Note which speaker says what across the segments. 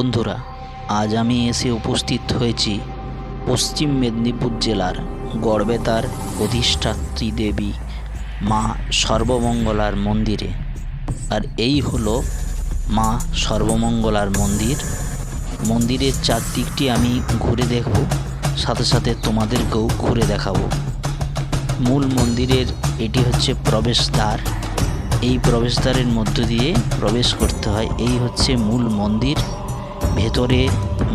Speaker 1: বন্ধুরা, আজ আমি এসে উপস্থিত হয়েছি পশ্চিম মেদিনীপুর জেলার গড়বেতার অধিষ্ঠাত্রী দেবী মা সর্বমঙ্গলার মন্দিরে। আর এই হলো মা সর্বমঙ্গলার মন্দির। মন্দিরের চারদিকটি আমি ঘুরে দেখব, সাথে সাথে তোমাদেরকেও ঘুরে দেখাবো। মূল মন্দিরের এটি হচ্ছে প্রবেশদ্বার। এই প্রবেশদ্বারের মধ্য দিয়ে প্রবেশ করতে হয়। এই হচ্ছে মূল মন্দির। ভেতরে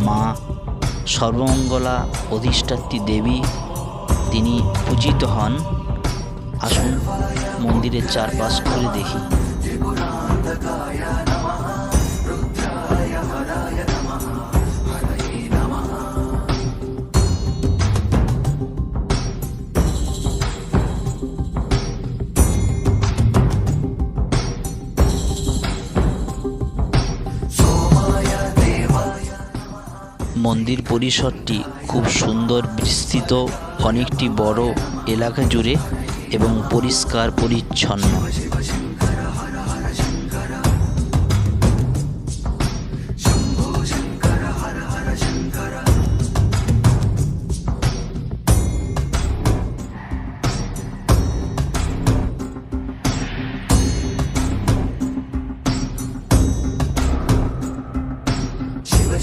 Speaker 1: মা সর্বমঙ্গলা অধিষ্ঠাত্রী দেবী তিনি পূজিত হন। আসুন মন্দিরের চারপাশ ঘুরে দেখি। মন্দির পরিসরটি খুব সুন্দর, বিস্তৃত, অনেকটি বড় এলাকা জুড়ে এবং পরিষ্কার পরিচ্ছন্ন।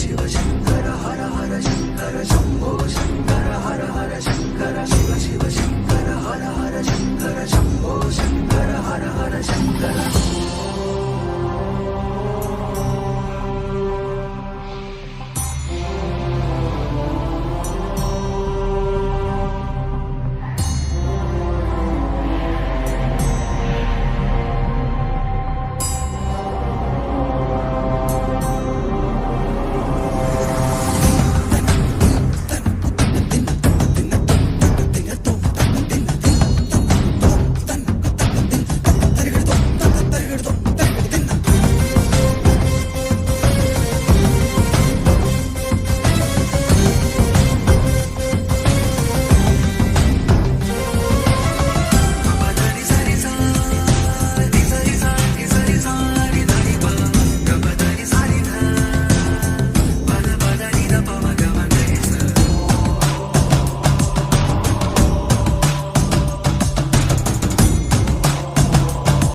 Speaker 2: शिव शंकर हर हर शंकर शंभो शंकर हर हर शंकर शिव शिव शंकर हर हर शंकर शंभो शंकर